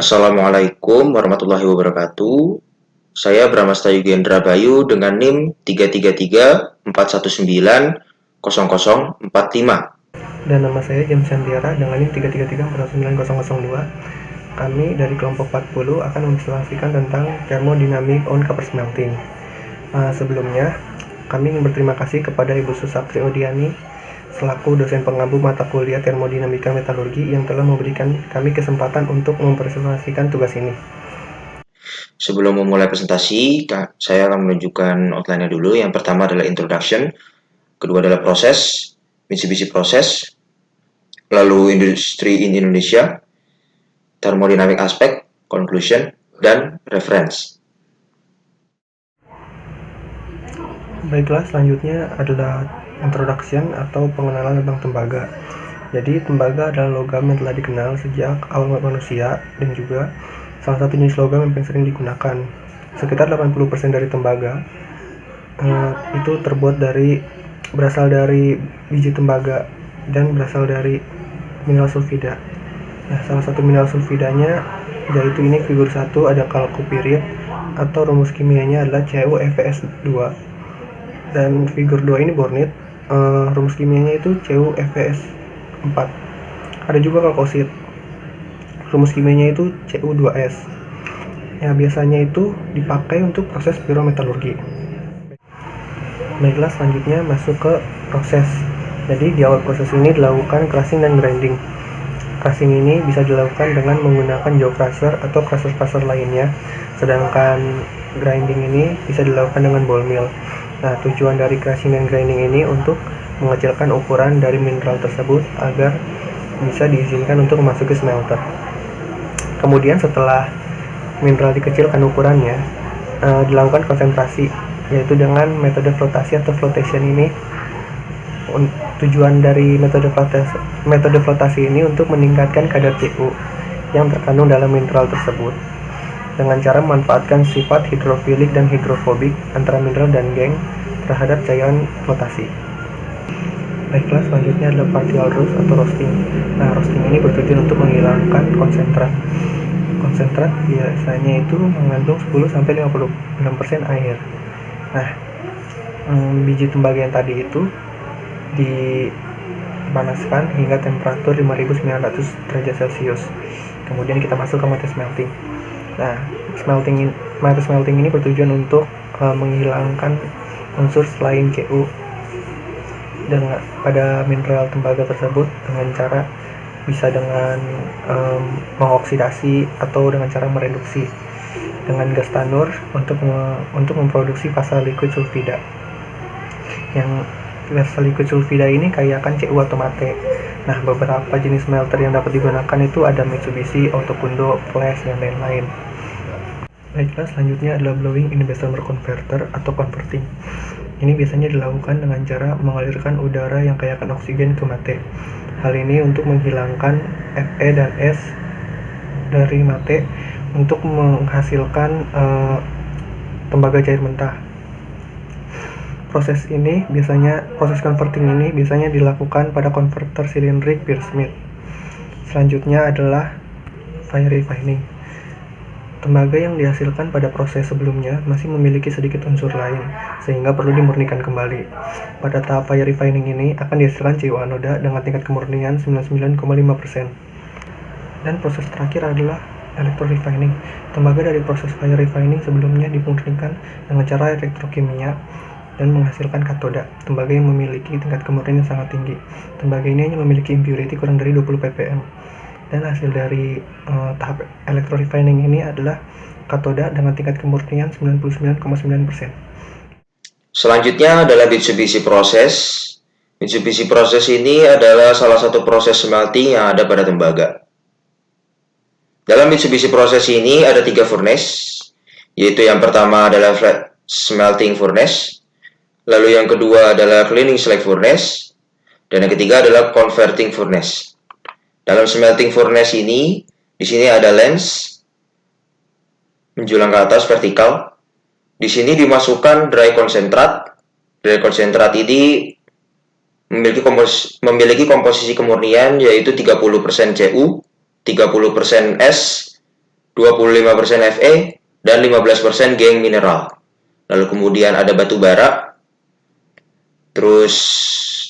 Assalamualaikum warahmatullahi wabarakatuh. Saya Bramasta Yugendra Bayu dengan NIM 33341900045. Dan nama saya James Santiara dengan NIM 333499002. Kami dari kelompok 40 akan menjelaskan tentang thermodynamic on copper smelting. Sebelumnya, kami ingin berterima kasih kepada Ibu Susatri Odiani selaku dosen pengampu mata kuliah termodinamika metalurgi yang telah memberikan kami kesempatan untuk mempresentasikan tugas ini. Sebelum memulai presentasi, saya akan menunjukkan outline-nya dulu. Yang pertama adalah introduction, kedua adalah proses, Mitsubishi Process, lalu industri in Indonesia, thermodynamic aspect, conclusion, dan reference. Baiklah, selanjutnya adalah introduction atau pengenalan tentang tembaga. Jadi, tembaga adalah logam yang telah dikenal sejak awal manusia dan juga salah satu jenis logam yang paling sering digunakan. Sekitar 80% dari tembaga itu berasal dari biji tembaga dan berasal dari mineral sulfida. Nah, salah satu mineral sulfidanya yaitu ini figur 1 ada kalkupirit atau rumus kimianya adalah CuFeS2. Dan figur 2 ini bornit, rumus kimianya itu CuFeS4. Ada juga kalkosit, rumus kimianya itu Cu2S. Ya, biasanya itu dipakai untuk proses pirometalurgi. Baiklah, selanjutnya masuk ke proses. Jadi di awal proses ini dilakukan crushing dan grinding. Crushing ini bisa dilakukan dengan menggunakan jaw crusher atau crusher lainnya, sedangkan grinding ini bisa dilakukan dengan ball mill. Nah, tujuan dari crushing dan grinding ini untuk mengecilkan ukuran dari mineral tersebut agar bisa diizinkan untuk memasuki smelter. Kemudian setelah mineral dikecilkan ukurannya, dilakukan konsentrasi, yaitu dengan metode flotasi atau flotation ini. Tujuan dari metode flotasi ini untuk meningkatkan kadar Cu yang terkandung dalam mineral tersebut dengan cara memanfaatkan sifat hidrofilik dan hidrofobik antara mineral dan geng terhadap cairan flotasi. Baiklah, selanjutnya adalah partial roast atau roasting. Nah, roasting ini bertujuan untuk menghilangkan konsentrat. Konsentrat biasanya itu mengandung 10-56% air. Nah, biji tembaga yang tadi itu dipanaskan hingga temperatur 5900 derajat Celcius. Kemudian kita masuk ke method smelting. Nah, method smelting ini bertujuan untuk menghilangkan unsur selain Cu pada mineral tembaga tersebut dengan cara bisa dengan mengoksidasi atau dengan cara mereduksi dengan gas tanur untuk memproduksi fasa liquid sulfida. Yang fasa liquid sulfida ini kaya akan Cu atau mate. Nah, beberapa jenis smelter yang dapat digunakan itu ada Mitsubishi, Outokundo, Flash, dan lain-lain. Baiklah, selanjutnya adalah blowing in Bessemer converter atau converting. Ini biasanya dilakukan dengan cara mengalirkan udara yang kaya akan oksigen ke mate. Hal ini untuk menghilangkan Fe dan S dari mate untuk menghasilkan tembaga cair mentah. Proses converting ini biasanya dilakukan pada konverter silindrik Pearce-Smith. Selanjutnya adalah fire refining. Tembaga yang dihasilkan pada proses sebelumnya masih memiliki sedikit unsur lain, sehingga perlu dimurnikan kembali. Pada tahap fire refining ini akan dihasilkan Cu anoda dengan tingkat kemurnian 99,5%. Dan proses terakhir adalah electro refining. Tembaga dari proses fire refining sebelumnya dimurnikan dengan cara elektrokimia dan menghasilkan katoda, tembaga yang memiliki tingkat kemurnian yang sangat tinggi. Tembaga ini hanya memiliki impurity kurang dari 20 ppm. Dan hasil dari tahap electro refining ini adalah katoda dengan tingkat kemurnian 99,9%. Selanjutnya adalah Mitsubishi Process. Mitsubishi Process ini adalah salah satu proses smelting yang ada pada tembaga. Dalam Mitsubishi Process ini ada 3 furnace, yaitu yang pertama adalah flat smelting furnace, lalu yang kedua adalah cleaning slag furnace, dan yang ketiga adalah converting furnace. Dalam smelting furnace ini, di sini ada lens menjulang ke atas vertikal. Di sini dimasukkan dry concentrat. Dry concentrat ini memiliki komposisi kemurnian yaitu 30% Cu, 30% S, 25% Fe, dan 15% geng mineral. Lalu kemudian ada batu bara. Terus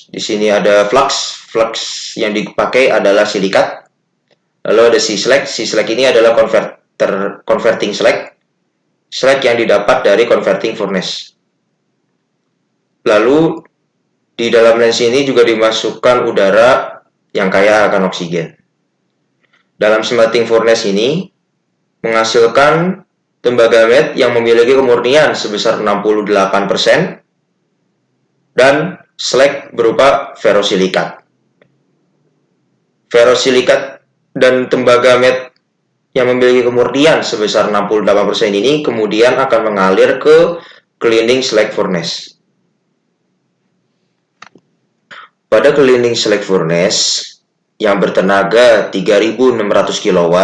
di sini ada flux. Flux yang dipakai adalah silikat. Lalu ada C-slag. C-slag ini adalah converting slag. Slag yang didapat dari converting furnace. Lalu di dalam lens ini juga dimasukkan udara yang kaya akan oksigen. Dalam smelting furnace ini menghasilkan tembaga matte yang memiliki kemurnian sebesar 68% dan slag berupa ferrosilikat. Ferrosilikat dan tembaga matte yang memiliki kemurnian sebesar 68% ini kemudian akan mengalir ke cleaning slag furnace. Pada cleaning slag furnace yang bertenaga 3600 kW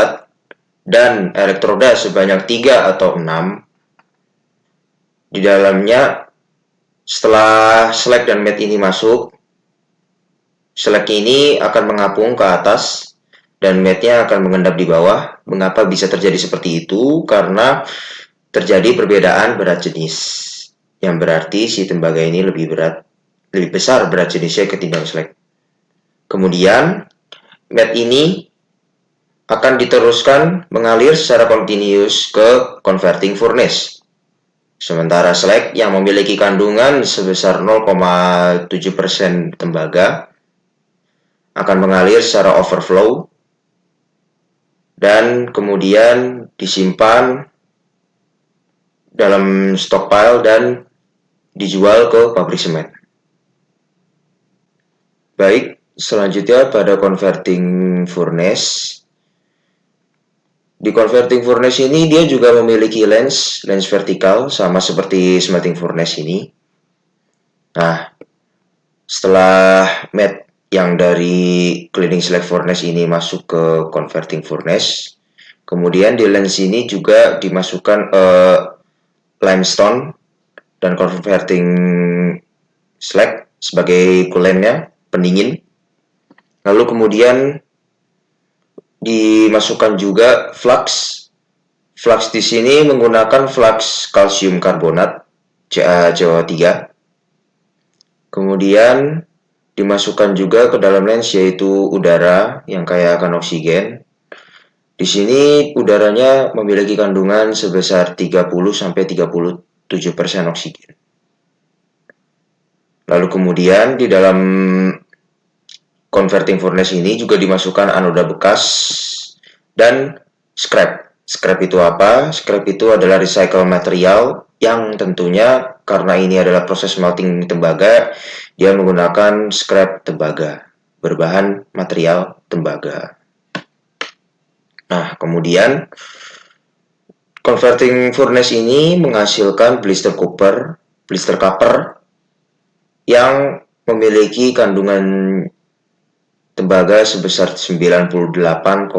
dan elektroda sebanyak 3 atau 6, di dalamnya setelah slag dan matte ini masuk, slag ini akan mengapung ke atas dan matte-nya akan mengendap di bawah. Mengapa bisa terjadi seperti itu? Karena terjadi perbedaan berat jenis, yang berarti si tembaga ini lebih besar berat jenisnya ketimbang slag. Kemudian matte ini akan diteruskan mengalir secara kontinus ke converting furnace. Sementara slag yang memiliki kandungan sebesar 0,7% tembaga akan mengalir secara overflow dan kemudian disimpan dalam stockpile dan dijual ke pabrik semen. Baik, selanjutnya pada converting furnace. Di converting furnace ini dia juga memiliki lens vertikal sama seperti smelting furnace ini. Nah, setelah matte yang dari cleaning slag furnace ini masuk ke converting furnace, kemudian di lens ini juga dimasukkan limestone dan converting slag sebagai coolant-nya, pendingin. Lalu kemudian dimasukkan juga flux. Flux di sini menggunakan flux kalsium karbonat CaCO3. Kemudian dimasukkan juga ke dalam lens yaitu udara yang kaya akan oksigen. Di sini udaranya memiliki kandungan sebesar 30-37% oksigen. Lalu kemudian di dalam converting furnace ini juga dimasukkan anoda bekas dan scrap. Scrap itu apa? Scrap itu adalah recycle material yang tentunya karena ini adalah proses smelting tembaga, dia menggunakan scrap tembaga berbahan material tembaga. Nah, kemudian converting furnace ini menghasilkan blister copper yang memiliki kandungan tembaga sebesar 98,5%.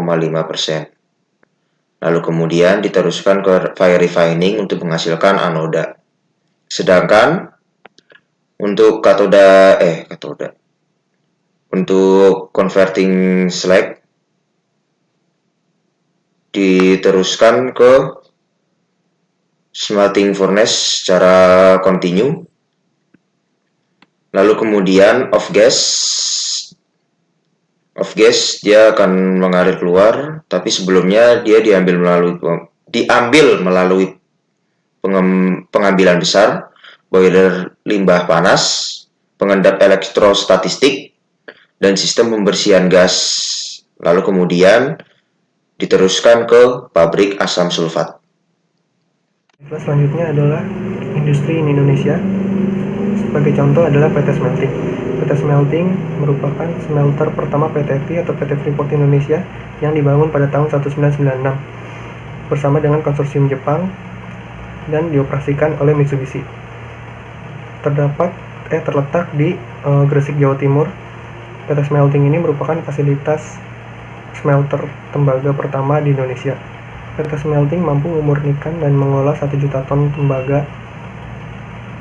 Lalu kemudian diteruskan ke fire refining untuk menghasilkan anoda. Sedangkan untuk untuk converting slag diteruskan ke smelting furnace secara kontinu. Lalu kemudian off gas dia akan mengalir keluar, tapi sebelumnya dia diambil melalui pengambilan besar, boiler limbah panas, pengendap elektrostatistik, dan sistem pembersihan gas. Lalu kemudian diteruskan ke pabrik asam sulfat. Selanjutnya adalah industri in Indonesia. Sebagai contoh adalah PT Smelting. PT Smelting merupakan smelter pertama PT FI atau PT Freeport Indonesia yang dibangun pada tahun 1996 bersama dengan konsorsium Jepang dan dioperasikan oleh Mitsubishi. Terletak di Gresik, Jawa Timur. PT Smelting ini merupakan fasilitas smelter tembaga pertama di Indonesia. PT Smelting mampu memurnikan dan mengolah 1 juta ton tembaga,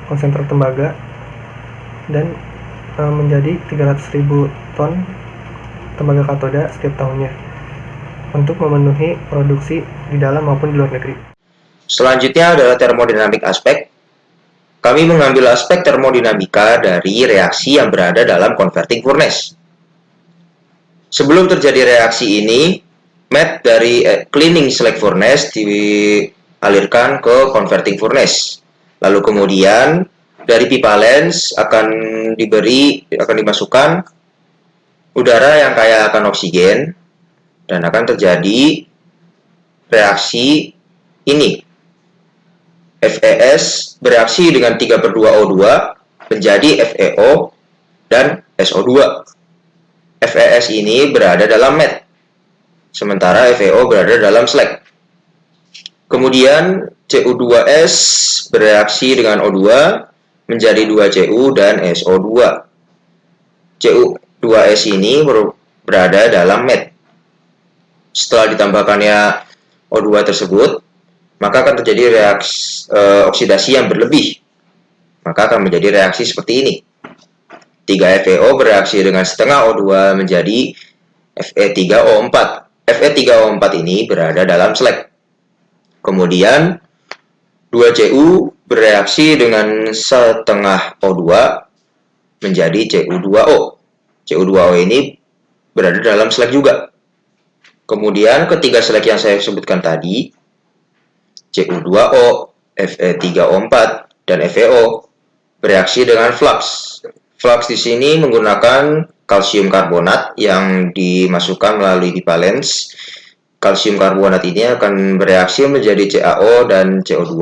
konsentrat tembaga, dan menjadi 300.000 ton tembaga katoda setiap tahunnya. untuk memenuhi produksi di dalam maupun di luar negeri. Selanjutnya adalah thermodynamic aspek. Kami mengambil aspek termodinamika dari reaksi yang berada dalam converting furnace. Sebelum terjadi reaksi ini, matte dari cleaning slag furnace dialirkan ke converting furnace. Lalu kemudian dari pipa lens akan dimasukkan udara yang kaya akan oksigen dan akan terjadi reaksi ini. FeS bereaksi dengan 3/2O2 menjadi FeO dan SO2. FeS ini berada dalam matte, sementara FeO berada dalam slag. Kemudian Cu2S bereaksi dengan O2 menjadi 2Cu dan SO2. Cu2S ini berada dalam matte. Setelah ditambahkannya O2 tersebut, maka akan terjadi reaksi oksidasi yang berlebih. Maka akan menjadi reaksi seperti ini. 3FeO bereaksi dengan setengah O2 menjadi Fe3O4. Fe3O4 ini berada dalam slag. Kemudian 2Cu bereaksi dengan setengah O2 menjadi Cu2O. Cu2O ini berada dalam slag juga. Kemudian ketiga slag yang saya sebutkan tadi, Cu2O, Fe3O4, dan FeO bereaksi dengan flux. Flux di sini menggunakan kalsium karbonat yang dimasukkan melalui pipa lens. Kalsium karbonat ini akan bereaksi menjadi CaO dan CO2.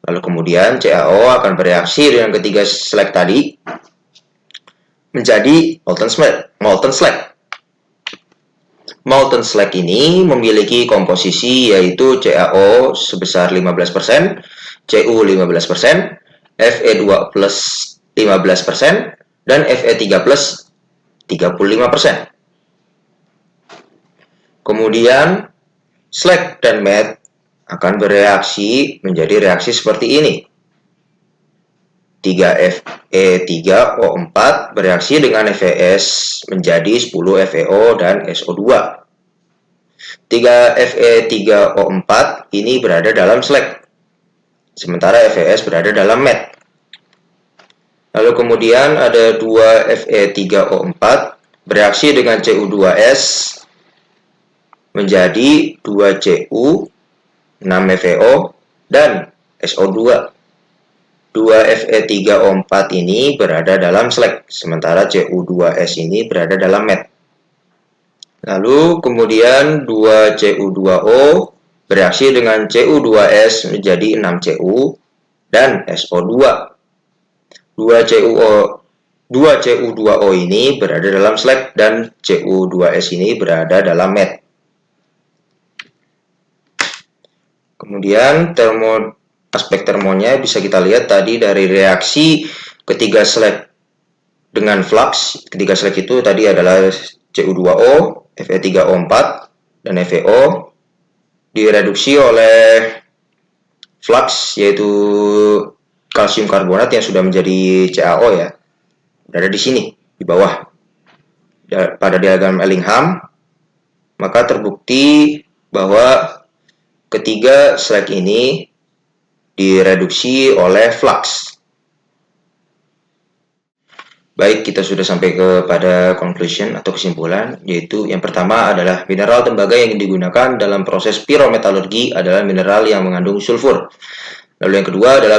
Lalu kemudian CaO akan bereaksi dengan ketiga slag tadi menjadi molten slag. Molten slag ini memiliki komposisi yaitu CaO sebesar 15%, Cu 15%, Fe2 plus 15%, dan Fe3 plus 35%. Kemudian slag dan matte akan bereaksi menjadi reaksi seperti ini. 3Fe3O4 bereaksi dengan FeS menjadi 10 FeO dan SO2. 3Fe3O4 ini berada dalam slag, sementara FeS berada dalam matte. Lalu kemudian ada 2 Fe3O4 bereaksi dengan Cu2S menjadi 2Cu, 6 FeO, dan SO2. 2 Fe3O4 ini berada dalam slag, sementara Cu2S ini berada dalam matte. Lalu kemudian 2 Cu2O bereaksi dengan Cu2S menjadi 6Cu dan SO2. 2 Cu2O ini berada dalam slag dan Cu2S ini berada dalam matte. Kemudian aspek termonya bisa kita lihat tadi dari reaksi ketiga slag dengan flux. Ketiga slag itu tadi adalah Cu2O, Fe3O4, dan FeO direduksi oleh flux yaitu kalsium karbonat yang sudah menjadi CaO ya. Berada di sini di bawah. Pada diagram Ellingham maka terbukti bahwa ketiga slag ini direduksi oleh flux. Baik, kita sudah sampai kepada conclusion atau kesimpulan, yaitu yang pertama adalah mineral tembaga yang digunakan dalam proses pirometalurgi adalah mineral yang mengandung sulfur. Lalu yang kedua adalah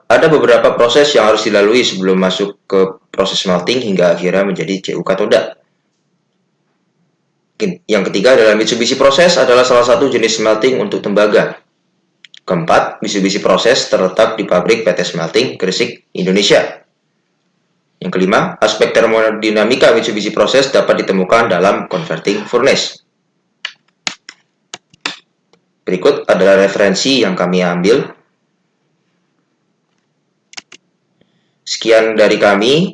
ada beberapa proses yang harus dilalui sebelum masuk ke proses smelting hingga akhirnya menjadi Cu katoda. Yang ketiga adalah Mitsubishi Process adalah salah satu jenis smelting untuk tembaga. Keempat, Mitsubishi Process terletak di pabrik PT Smelting, Gresik, Indonesia. Yang kelima, aspek termodinamika Mitsubishi Process dapat ditemukan dalam converting furnace. Berikut adalah referensi yang kami ambil. Sekian dari kami.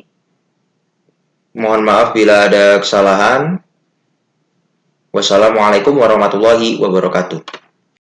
Mohon maaf bila ada kesalahan. Wassalamualaikum warahmatullahi wabarakatuh.